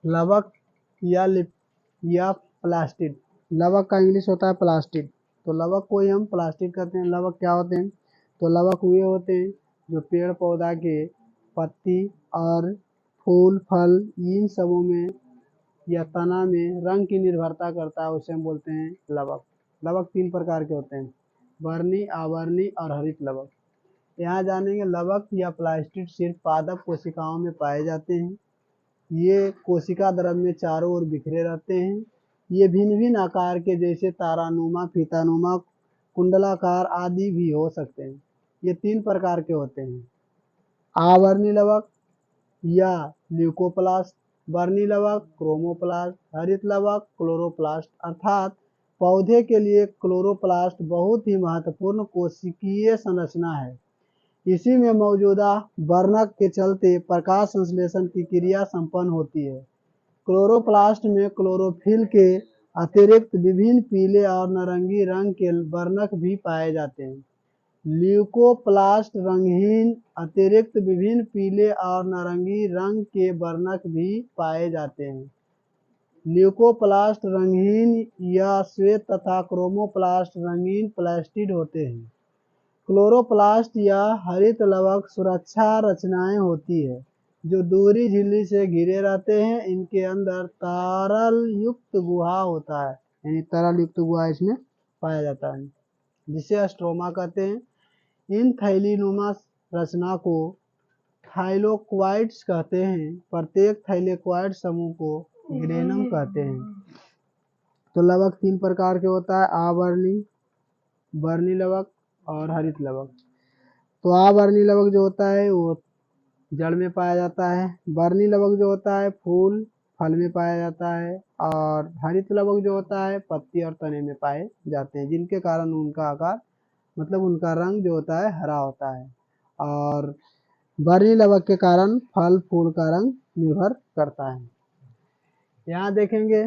लवक या प्लास्टिड। लवक का इंग्लिश होता है प्लास्टिड। तो लवक को ही हम प्लास्टिड कहते हैं। लवक क्या होते हैं? तो लवक वे होते हैं जो पेड़ पौधा के पत्ती और फूल फल इन सबों में या तना में रंग की निर्भरता करता है, उसे हम बोलते हैं लवक। लवक 3 प्रकार के होते हैं, वर्णी, आवर्णी और हरित लवक। यहाँ जानेंगे लवक या प्लास्टिड सिर्फ पादप कोशिकाओं में पाए जाते हैं। ये कोशिका द्रव्य में चारों ओर बिखरे रहते हैं। ये भिन्न भिन्न आकार के जैसे तारानुमा, फीतानुमा, कुंडलाकार आदि भी हो सकते हैं। ये 3 प्रकार के होते हैं, आवर्णी लवक या ल्यूकोप्लास्ट, वर्णी लवक क्रोमोप्लास्ट, हरित लवक क्लोरोप्लास्ट। अर्थात पौधे के लिए क्लोरोप्लास्ट बहुत ही महत्वपूर्ण कोशिकीय संरचना है। इसी में मौजूदा वर्णक के चलते प्रकाश संश्लेषण की क्रिया संपन्न होती है। क्लोरोप्लास्ट में क्लोरोफिल के अतिरिक्त विभिन्न पीले और नारंगी रंग के वर्णक भी पाए जाते हैं। ल्यूकोप्लास्ट रंगहीन अतिरिक्त विभिन्न पीले और नारंगी रंग के वर्णक भी पाए जाते हैं। ल्यूकोप्लास्ट रंगहीन या श्वेत तथा क्रोमोप्लास्ट रंगीन प्लास्टिड होते हैं। क्लोरोप्लास्ट या हरित लवक सुरक्षा रचनाएं होती है जो दूसरी झिल्ली से घिरे रहते हैं। इनके अंदर तरल युक्त गुहा होता है, यानी तरल युक्त गुहा इसमें पाया जाता है, जिसे स्ट्रोमा कहते हैं। इन थैलीनुमा रचना को थाइलोक्वाइड्स कहते हैं। प्रत्येक थैलेक्वाइड समूह को ग्रेनम कहते हैं। तो लवक 3 प्रकार के होता है, आवर्णी, वर्णी लवक और हरित लवक। तो आवर्णी लवक जो होता है वो जड़ में पाया जाता है, वर्णी लवक जो होता है फूल फल में पाया जाता है, और हरित लवक जो होता है पत्ती और तने में पाए जाते हैं, जिनके कारण उनका आकार मतलब उनका रंग जो होता है हरा होता है। और वर्णी लवक के कारण फल फूल का रंग निर्भर करता है। यहाँ देखेंगे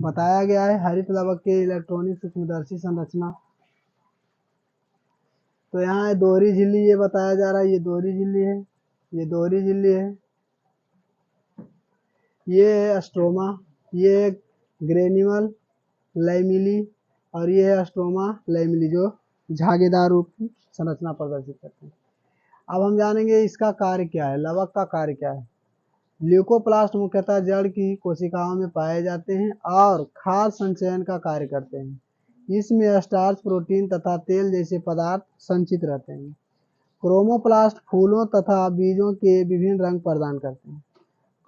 बताया गया है हरित लवक के इलेक्ट्रॉनिक सूक्ष्मदर्शी संरचना। तो यहाँ दोहरी झिल्ली ये बताया जा रहा है, ये दोहरी झिल्ली है, ये दोहरी झिल्ली है, ये है स्ट्रोमा, ये है ग्रेन्यूल लैमिली और ये है स्ट्रोमा लैमिली जो झागेदार रूप की संरचना प्रदर्शित करते हैं। अब हम जानेंगे इसका कार्य क्या है, लवक का कार्य क्या है। ल्यूकोप्लास्ट मुख्यतः जड़ की कोशिकाओं में पाए जाते हैं और खाद्य संचयन का कार्य करते हैं। इसमें स्टार्च, प्रोटीन तथा तेल जैसे पदार्थ संचित रहते हैं। क्रोमोप्लास्ट फूलों तथा बीजों के विभिन्न रंग प्रदान करते हैं।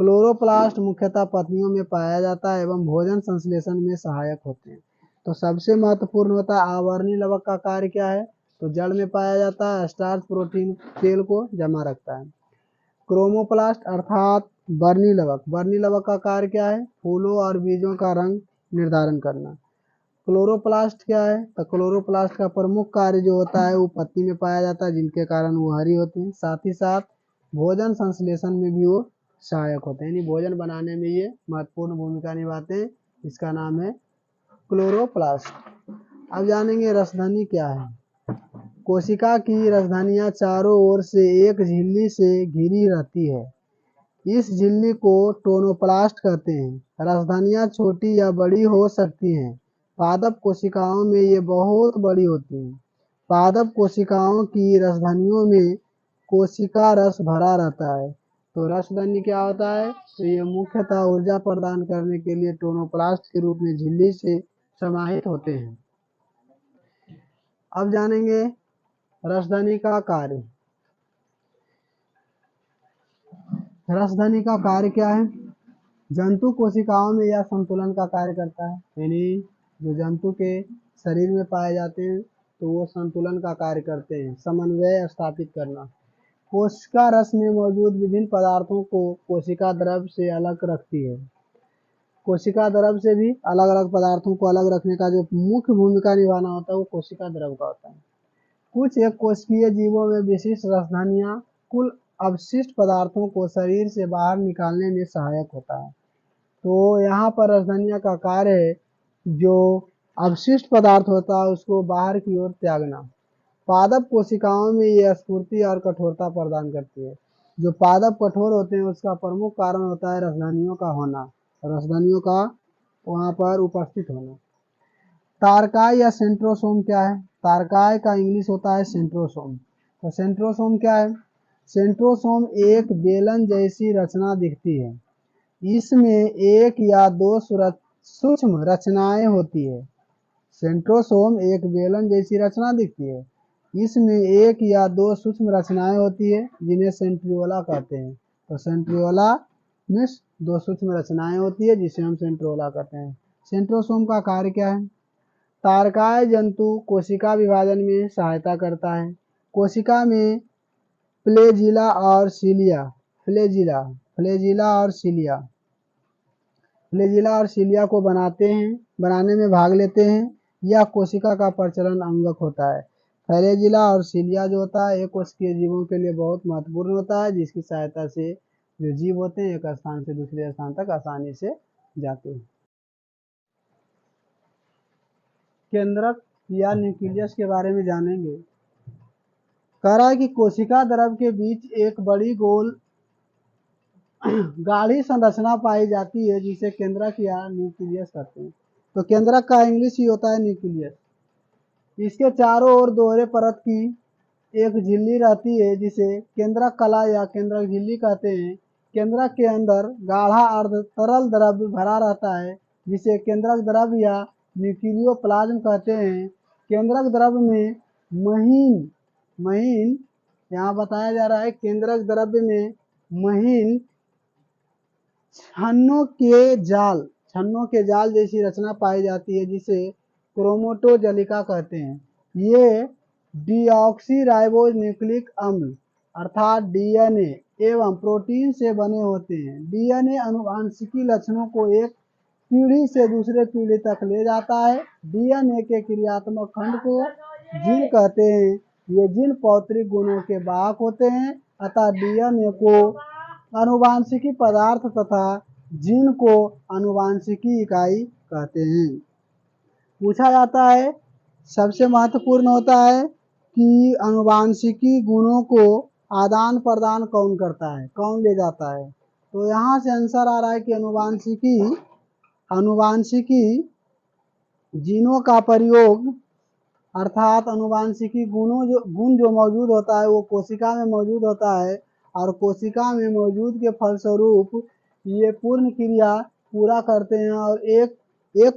क्लोरोप्लास्ट मुख्यतः पत्तियों में पाया जाता है एवं भोजन संश्लेषण में सहायक होते हैं। तो सबसे महत्वपूर्ण होता है आवर्णी लवक का कार्य क्या है, तो जड़ में पाया जाता है, स्टार्च प्रोटीन तेल को जमा रखता है। क्रोमोप्लास्ट अर्थात वर्णी लवक, वर्णी लवक का कार्य क्या है, फूलों और बीजों का रंग निर्धारण करना। क्लोरोप्लास्ट क्या है, तो क्लोरोप्लास्ट का प्रमुख कार्य जो होता है वो पत्ती में पाया जाता है, जिनके कारण वो हरी होती है। साथ ही साथ भोजन संश्लेषण में भी वो सहायक होते हैं, यानी भोजन बनाने में ये महत्वपूर्ण भूमिका निभाते हैं। इसका नाम है क्लोरोप्लास्ट। अब जानेंगे रसधनी क्या है। कोशिका की रसधनियां चारों ओर से एक झिल्ली से घिरी रहती है। इस झिल्ली को टोनोप्लास्ट कहते हैं। रसधनियां छोटी या बड़ी हो सकती हैं। पादप कोशिकाओं में ये बहुत बड़ी होती हैं। पादप कोशिकाओं की रसधनियों में कोशिका रस भरा रहता है। तो रसधनी क्या होता है, तो ये मुख्यतः ऊर्जा प्रदान करने के लिए टोनोप्लास्ट के रूप में झिल्ली से समाहित होते हैं। अब जानेंगे रसधनी का कार्य। रसधनी का कार्य क्या है, जंतु कोशिकाओं में यह संतुलन का कार्य करता है, यानी जो जंतु के शरीर में पाए जाते हैं तो वो संतुलन का कार्य करते हैं, समन्वय स्थापित करना। कोशिका रस में मौजूद विभिन्न पदार्थों को कोशिका द्रव्य से अलग रखती है। कोशिका द्रव्य से भी अलग अलग पदार्थों को अलग रखने का जो मुख्य भूमिका निभाना होता है वो कोशिका द्रव्य का होता है। कुछ एक कोशिकीय जीवों में विशिष्ट रसधनियां कुल अवशिष्ट पदार्थों को शरीर से बाहर निकालने में सहायक होता है। तो यहाँ पर रसधनिया का कार्य है जो अवशिष्ट पदार्थ होता है उसको बाहर की ओर त्यागना। पादप कोशिकाओं में ये स्फूर्ति और कठोरता प्रदान करती है। जो पादप कठोर होते हैं उसका प्रमुख कारण होता है रसधनियों का होना। रसधनियों का वहाँ पर उपस्थित होना। तारकाय या सेंट्रोसोम क्या है? तारकाय का इंग्लिश होता है सेंट्रोसोम। तो सेंट्रोसोम क्या है? सेंट्रोसोम एक बेलन जैसी रचना दिखती है। इसमें एक या दो सूक्ष्म रचनाएं होती है। सेंट्रोसोम एक बेलन जैसी रचना दिखती है। इसमें एक या दो सूक्ष्म रचनाएं होती है जिन्हें सेंट्रियोला कहते हैं। तो सेंट्रियोला में दो सूक्ष्म रचनाएं होती है जिसे हम सेंट्रियोला कहते हैं। सेंट्रोसोम का कार्य क्या है? तारकाय जंतु कोशिका विभाजन में सहायता करता है। कोशिका में फ्लैजिला और सिलिया फ्लैजिला और सिलिया को बनाने में भाग लेते हैं। यह कोशिका का प्रचलन अंगक होता है। फ्लैजिला और सिलिया जो होता है एक कोशिकीय जीवों के लिए बहुत महत्वपूर्ण होता है, जिसकी सहायता से जो जीव होते हैं एक स्थान से दूसरे स्थान तक आसानी से जाते हैं। केंद्रक या न्यूक्लियस के बारे में जानेंगे। कह रहा है कि कोशिका द्रव के बीच एक बड़ी गोल गाढ़ी संरचना पाई जाती है जिसे केंद्रक या न्यूक्लियस कहते हैं। तो केंद्रक का इंग्लिश ही होता है न्यूक्लियस। इसके चारों ओर दोहरे परत की एक झिल्ली रहती है जिसे केंद्रक कला या केंद्रक झिल्ली कहते हैं। केंद्रक के अंदर गाढ़ा अर्ध तरल द्रव्य भरा रहता है जिसे केंद्रक द्रव्य या न्यूक्लियोप्लाज्म कहते हैं। केंद्रक द्रव्य में महीन यहाँ बताया जा रहा है, केंद्रक द्रव्य में महीन छन्नों के जाल जैसी रचना पाई जाती है जिसे क्रोमेटोजलिका कहते हैं। ये डीऑक्सीराइबोज न्यूक्लिक अम्ल अर्थात डीएनए एवं प्रोटीन से बने होते हैं। डीएनए आनुवांशिकी लक्षणों को एक पीढ़ी से दूसरे पीढ़ी तक ले जाता है। डीएनए के क्रियात्मक खंड को जीन कहते हैं। ये जीन पौत्रिक गुणों के वाहक होते हैं, अतः डीएनए को आनुवांशिकी पदार्थ तथा जीन को आनुवांशिकी इकाई कहते हैं। पूछा जाता है, सबसे महत्वपूर्ण होता है कि आनुवांशिकी गुणों को आदान प्रदान कौन करता है, कौन ले जाता है? तो यहाँ से आंसर आ रहा है कि आनुवांशिकी जीनों का प्रयोग अर्थात आनुवांशिकी गुण जो मौजूद होता है वो कोशिका में मौजूद होता है और कोशिका में मौजूद के फलस्वरूप ये पूर्ण क्रिया पूरा करते हैं और एक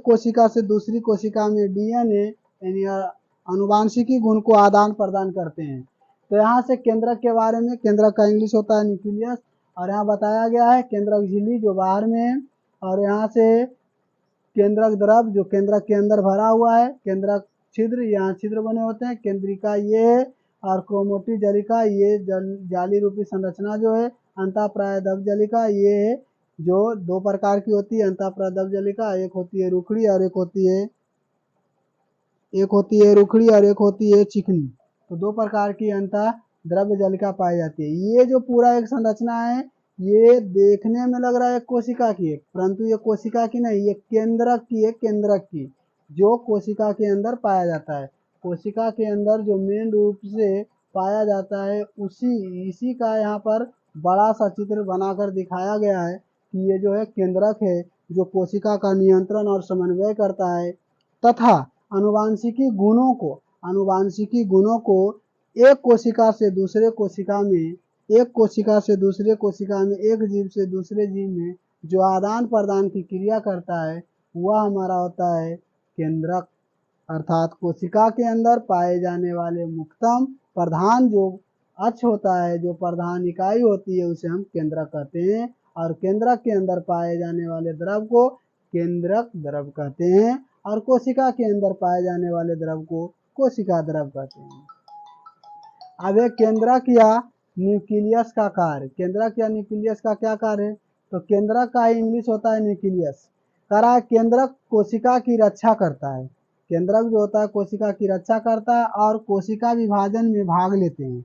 कोशिका से दूसरी कोशिका में डीएनए यानी आनुवांशिकी गुण को आदान प्रदान करते हैं। तो यहाँ से केंद्रक के बारे में, केंद्रक का इंग्लिश होता है न्यूक्लियस और यहाँ बताया गया है केंद्रक झिल्ली जो बाहर में है और यहाँ से केंद्रक द्रव जो केंद्रक के अंदर भरा हुआ है, केंद्रक छिद्र यहाँ छिद्र बने होते हैं, केंद्रिका ये है और क्रोमेटोजलिका ये जाली रूपी संरचना जो है, अंतःप्रायदब्जलिका ये है जो दो प्रकार की होती है अंतःप्रायदब्जलिका, एक होती है रुखड़ी और एक होती है चिकनी। तो दो प्रकार की अंतःद्रव्यजलिका पाई जाती है। ये जो पूरा एक संरचना है ये देखने में लग रहा है कोशिका की है, परंतु ये कोशिका की नहीं, ये केंद्रक की है, केंद्रक की जो कोशिका के अंदर पाया जाता है। कोशिका के अंदर जो मेन रूप से पाया जाता है इसी का यहाँ पर बड़ा सा चित्र बनाकर दिखाया गया है कि ये जो है केंद्रक है जो कोशिका का नियंत्रण और समन्वय करता है तथा आनुवांशिकी गुणों को एक कोशिका से दूसरे कोशिका में, एक जीव से दूसरे जीव में जो आदान प्रदान की क्रिया करता है वह हमारा होता है केंद्रक। अर्थात कोशिका के अंदर पाए जाने वाले मुख्यतम प्रधान जो अक्ष होता है, जो प्रधान इकाई होती है उसे हम केंद्रक कहते हैं और केंद्रक के अंदर पाए जाने वाले द्रव को केंद्रक द्रव कहते हैं और कोशिका के अंदर पाए जाने वाले द्रव को कोशिका द्रव कहते हैं। अब एक केंद्रक या न्यूक्लियस का कार्य, केंद्रक या न्यूक्लियस का क्या कार्य है? तो केंद्रक का इंग्लिश होता है न्यूक्लियस। कह रहा है केंद्रक कोशिका की रक्षा करता है, केंद्रक जो होता है कोशिका की रक्षा करता है और कोशिका विभाजन में भाग लेते हैं।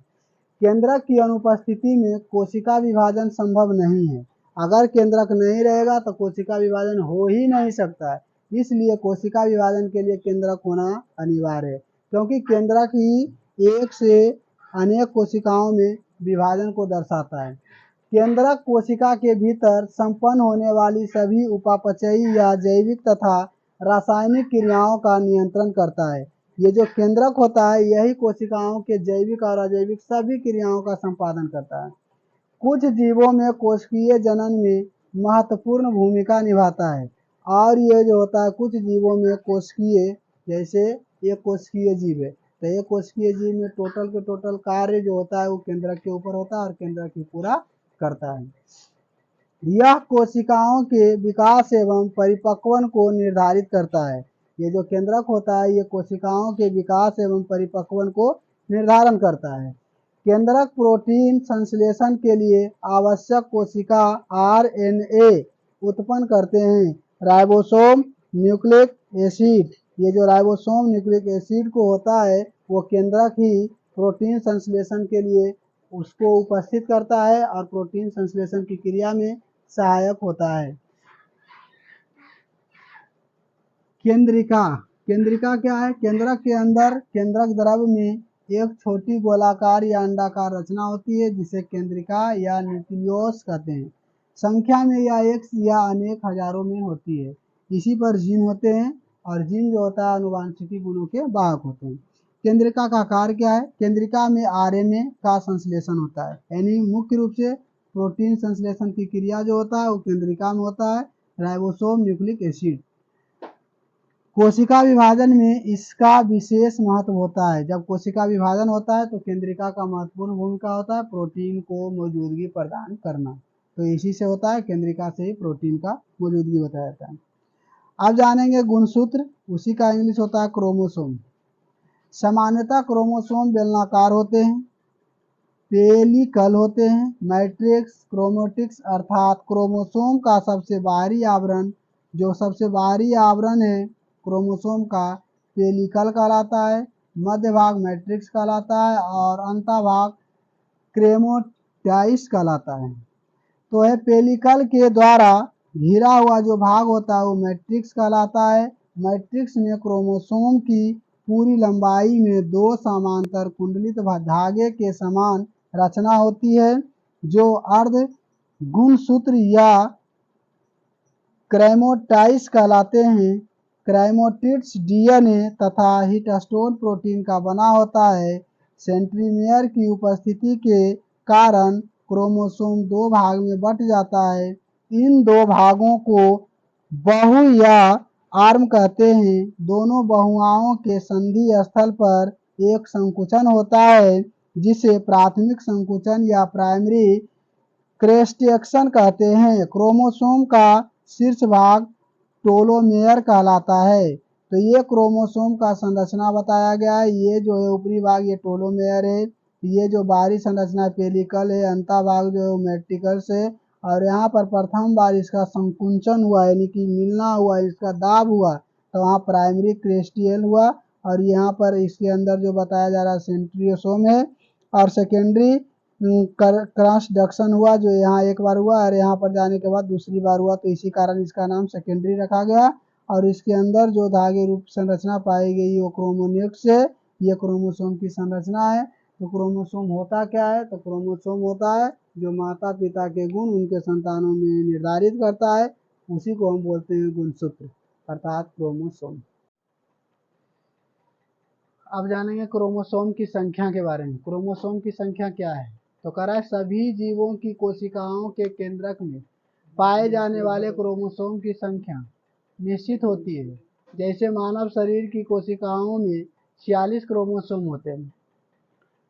केंद्रक की अनुपस्थिति में कोशिका विभाजन संभव नहीं है। अगर केंद्रक नहीं रहेगा तो कोशिका विभाजन हो ही नहीं सकता है, इसलिए कोशिका विभाजन के लिए केंद्रक होना अनिवार्य है, क्योंकि केंद्रक ही एक से अनेक कोशिकाओं में विभाजन को दर्शाता है। केंद्रक कोशिका के भीतर संपन्न होने वाली सभी उपापचयी या जैविक तथा रासायनिक क्रियाओं का नियंत्रण करता है। ये जो केंद्रक होता है यही कोशिकाओं के जैविक और अजैविक सभी क्रियाओं का संपादन करता है। कुछ जीवों में कोशिकीय जनन में महत्वपूर्ण भूमिका निभाता है और ये जो होता है कुछ जीवों में कोशिकीय, जैसे ये कोशिकीय जीव है तो ये कोशिकीय जीव में टोटल के टोटल कार्य जो होता है वो केंद्रक के ऊपर होता है और केंद्रक ही पूरा करता है। यह कोशिकाओं के विकास एवं परिपक्वन को निर्धारित करता है। ये जो केंद्रक होता है ये कोशिकाओं के विकास एवं परिपक्वन को निर्धारण करता है। केंद्रक प्रोटीन संश्लेषण के लिए आवश्यक कोशिका आरएनए उत्पन्न करते हैं। राइबोसोम, न्यूक्लिक एसिड, ये जो राइबोसोम न्यूक्लिक एसिड को होता है वो केंद्रक ही प्रोटीन संश्लेषण के लिए उसको उपस्थित करता है और प्रोटीन संश्लेषण की क्रिया में सहायक होता है। केंद्रिका, केंद्रिका क्या है? केंद्रक के अंदर केंद्रक द्रव में एक छोटी गोलाकार या अंडाकार रचना होती है जिसे केंद्रिका या न्यूक्लियस कहते हैं। संख्या में या एक या अनेक हजारों में होती है। इसी पर जीन होते हैं और जीन जो होता है आनुवांशिकी गुणों के वाहक होते हैं। केंद्रिका का कार्य क्या है? केंद्रिका में आरएनए का संश्लेषण होता है, यानी मुख्य रूप से प्रोटीन संश्लेषण की क्रिया जो होता है वो केंद्रिका में होता है। Ribosome, nucleic acid. कोशिका विभाजन में इसका विशेष महत्व होता है। जब कोशिका विभाजन होता है तो केंद्रिका का महत्वपूर्ण भूमिका होता है प्रोटीन को मौजूदगी प्रदान करना। तो इसी से होता है, केंद्रिका से ही प्रोटीन का मौजूदगी बताया जाता है। अब जानेंगे गुणसूत्र, उसी का इंग्लिश होता है क्रोमोसोम। सामान्यतः क्रोमोसोम बेलनाकार होते हैं, पेलिकल होते हैं। मैट्रिक्स, क्रोमैटिक्स अर्थात क्रोमोसोम का सबसे बाहरी आवरण, जो सबसे बाहरी आवरण है क्रोमोसोम का, पेलिकल कहलाता है। मध्य भाग मैट्रिक्स कहलाता है और अंतभाग क्रोमैटिस कहलाता है। तो है पेलिकल के द्वारा घिरा हुआ जो भाग होता है वो मैट्रिक्स कहलाता है। मैट्रिक्स में क्रोमोसोम की पूरी लंबाई में दो समांतर कुंडलित धागे के समान रचना होती है जो अर्ध गुणसूत्र या क्रोमैटिस कहलाते हैं। क्रोमैटिड्स डीएनए तथा हिस्टोन प्रोटीन का बना होता है। सेंट्रोमियर की उपस्थिति के कारण क्रोमोसोम दो भाग में बंट जाता है। इन दो भागों को बहु या आर्म कहते हैं। दोनों बहुओं के संधि स्थल पर एक संकुचन होता है जिसे प्राथमिक संकुचन या प्राइमरी क्रेस्टेक्शन कहते हैं। क्रोमोसोम का शीर्ष भाग टेलोमेयर कहलाता है। तो ये क्रोमोसोम का संरचना बताया गया है। ये जो है ऊपरी भाग ये टेलोमेयर है, ये जो बाहरी संरचना पेलिकल है, अंता भाग जो है मैट्रिक्स है और यहाँ पर प्रथम बार इसका संकुचन हुआ यानी कि मिलना हुआ, इसका दाब हुआ तो वहाँ प्राइमरी क्रेस्टियल हुआ और यहाँ पर इसके अंदर जो बताया जा रहा है सेंट्रियोसोम है और सेकेंडरी ट्रांसडक्शन हुआ जो यहाँ एक बार हुआ और यहाँ पर जाने के बाद दूसरी बार हुआ, तो इसी कारण इसका नाम सेकेंडरी रखा गया। और इसके अंदर जो धागे रूप संरचना पाई गई वो क्रोमोन्यूक्लियस है। ये क्रोमोसोम की संरचना है। तो क्रोमोसोम होता क्या है? तो क्रोमोसोम होता है जो माता पिता के गुण उनके संतानों में निर्धारित करता है, उसी को हम बोलते हैं गुणसूत्र अर्थात क्रोमोसोम। अब जानेंगे क्रोमोसोम की संख्या के बारे में। क्रोमोसोम की संख्या क्या है? तो कह रहा है सभी जीवों की कोशिकाओं के केंद्रक में पाए जाने वाले क्रोमोसोम की संख्या निश्चित होती है। जैसे मानव शरीर की कोशिकाओं में 46 क्रोमोसोम होते हैं।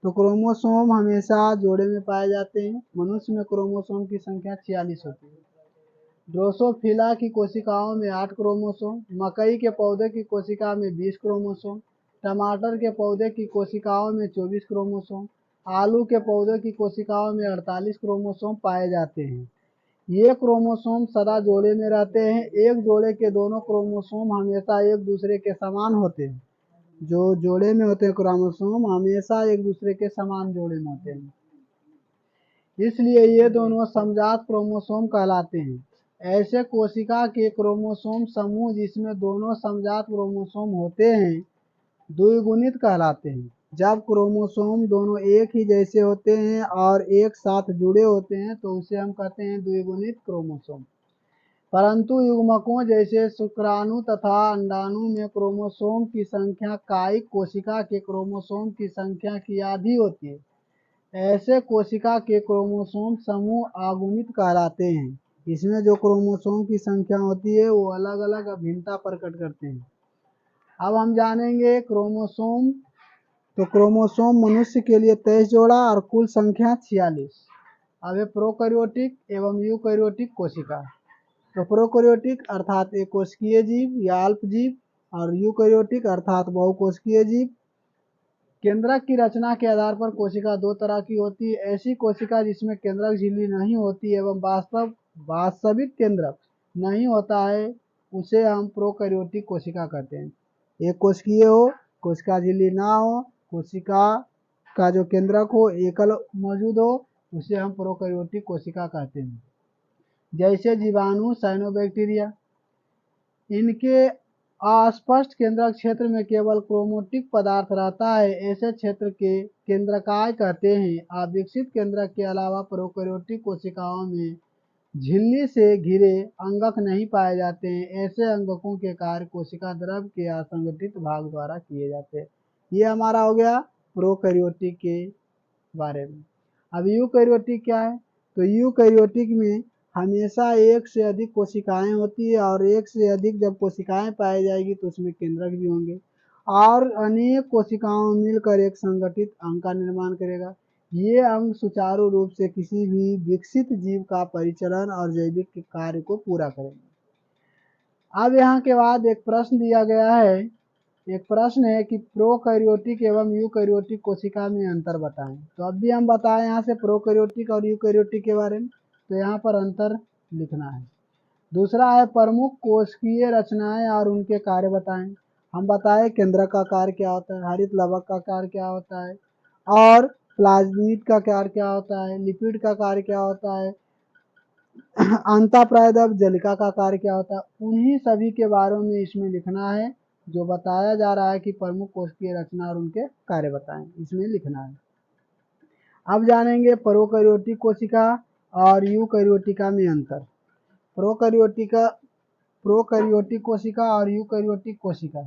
तो क्रोमोसोम हमेशा जोड़े में पाए जाते हैं। मनुष्य में क्रोमोसोम की संख्या 46 होती है। ड्रोसोफिला की कोशिकाओं में 8 क्रोमोसोम, मकई के पौधे की कोशिका में 20 क्रोमोसोम, टमाटर के पौधे की कोशिकाओं में 24 क्रोमोसोम, आलू के पौधे की कोशिकाओं में 48 क्रोमोसोम पाए जाते हैं। ये क्रोमोसोम सदा जोड़े में रहते हैं। एक जोड़े के दोनों क्रोमोसोम हमेशा एक दूसरे के समान होते हैं। जो जोड़े में होते हैं क्रोमोसोम हमेशा एक दूसरे के समान जोड़े में होते हैं, इसलिए ये दोनों समजात क्रोमोसोम कहलाते हैं। ऐसे कोशिका के क्रोमोसोम समूह जिसमें दोनों समजात क्रोमोसोम होते हैं द्विगुणित कहलाते हैं। जब क्रोमोसोम दोनों एक ही जैसे होते हैं और एक साथ जुड़े होते हैं तो उसे हम कहते हैं द्विगुणित क्रोमोसोम। परंतु युग्मकों जैसे शुक्राणु तथा अंडाणु में क्रोमोसोम की संख्या कायिक कोशिका के क्रोमोसोम की संख्या की आधी होती है। ऐसे कोशिका के क्रोमोसोम समूह अगुणित कहलाते हैं। इसमें जो क्रोमोसोम की संख्या होती है वो अलग अलग अभिन्नता प्रकट करते हैं। अब हम जानेंगे क्रोमोसोम। तो क्रोमोसोम मनुष्य के लिए 23 जोड़ा और कुल संख्या 46। अब है प्रोकैरियोटिक एवं यूकैरियोटिक कोशिका। तो प्रोकैरियोटिक अर्थात एक कोशिकीय जीव या अल्प जीव और यूकैरियोटिक अर्थात बहुकोशिकीय जीव। केंद्रक की रचना के आधार पर कोशिका दो तरह की होती है। ऐसी कोशिका जिसमें केंद्रक झिल्ली नहीं होती एवं वास्तविक केंद्रक नहीं होता है उसे हम प्रोकैरियोटिक कोशिका कहते हैं। एक कोशिकीय हो, कोशिका झिल्ली ना हो, कोशिका का जो केंद्रक हो एकल मौजूद हो, उसे हम प्रोकैरियोटिक कोशिका कहते हैं। जैसे जीवाणु, साइनोबैक्टीरिया। इनके अस्पष्ट केंद्रक क्षेत्र में केवल क्रोमैटिक पदार्थ रहता है। ऐसे क्षेत्र के केंद्रकाय कहते हैं। अविकसित केंद्रक के अलावा प्रोकैरियोटिक कोशिकाओं में झिल्ली से घिरे अंगक नहीं पाए जाते हैं। ऐसे अंगकों के कार्य कोशिका द्रव के असंगठित भाग द्वारा किए जाते हैं। ये हमारा हो गया प्रोकैरियोटिक के बारे में। अब यूकैरियोटिक क्या है? तो यूकैरियोटिक में हमेशा एक से अधिक कोशिकाएं होती है और एक से अधिक जब कोशिकाएं पाई जाएगी तो उसमें केंद्रक भी होंगे और अनेक कोशिकाओं में मिलकर एक संगठित अंग का निर्माण करेगा। ये अंग सुचारू रूप से किसी भी विकसित जीव का परिचालन और जैविक कार्य को पूरा करेंगे। अब यहाँ के बाद एक प्रश्न दिया गया है। एक प्रश्न है कि प्रोकैरियोटिक एवं यूकैरियोटिक कोशिका में अंतर बताएं। तो अब भी हम बताएं यहाँ से प्रोकैरियोटिक और यूकैरियोटिक के बारे में। तो यहाँ पर अंतर लिखना है। दूसरा है प्रमुख कोशिकीय रचनाएं और उनके कार्य बताएं। हम बताएं केंद्रक का कार्य क्या होता है, हरित लवक का कार्य क्या होता है और प्लाज्मिड का कार्य क्या होता है, लिपिड का कार्य क्या होता है, अंतःप्रायदब जलिका का कार्य क्या होता है। उन्हीं सभी के बारे में इसमें लिखना है। जो बताया जा रहा है कि प्रमुख कोशिकीय रचना और उनके कार्य बताएं, इसमें लिखना है। अब जानेंगे प्रोकैरियोटिक कोशिका और यूकैरियोटिका में अंतर। प्रोकैरियोटिक कोशिका और यूकैरियोटिक कोशिका।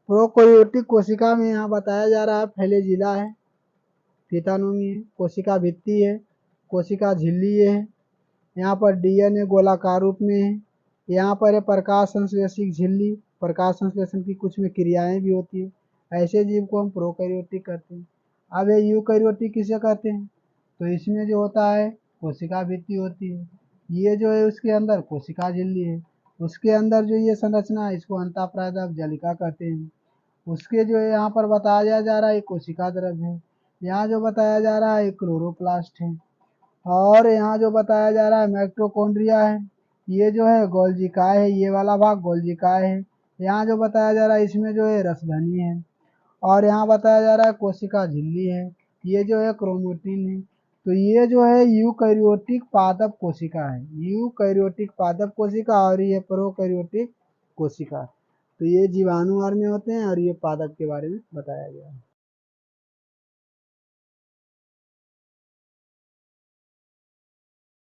प्रोकैरियोटिक कोशिका में यहाँ बताया जा रहा है फ्लैजिला है, फिटानोमी है, कोशिका भित्ति है, कोशिका झिल्ली है, यहाँ पर डीएनए गोलाकार रूप में है, यहाँ पर है प्रकाश संश्लेषित झिल्ली, प्रकाश संश्लेषण की कुछ में क्रियाएं भी होती है। ऐसे जीव को हम प्रोकैरियोटिक कहते हैं। अब ये यूकैरियोटिक किसे कहते हैं? तो इसमें जो होता है कोशिका भित्ति होती है, ये जो है उसके अंदर कोशिका झिल्ली है, उसके अंदर जो ये संरचना है इसको अंतःप्रायदब जलिका कहते हैं। उसके जो है यहाँ पर बताया जा रहा है कोशिका द्रव है, यहाँ जो बताया जा रहा है क्लोरोप्लास्ट है और यहाँ जो बताया जा रहा है माइटोकॉन्ड्रिया है। ये जो है गोल्जिकाय है, ये वाला भाग गोल्जिकाय है। यहाँ जो बताया जा रहा है इसमें जो है रसधनी है और यहाँ बताया जा रहा है कोशिका झिल्ली है, ये जो है क्रोमैटिन है। तो ये जो है यूकैरियोटिक पादप कोशिका है, यूकैरियोटिक पादप कोशिका और ये प्रोकैरियोटिक कोशिका। तो ये जीवाणु में होते हैं और ये पादप के बारे में बताया गया है।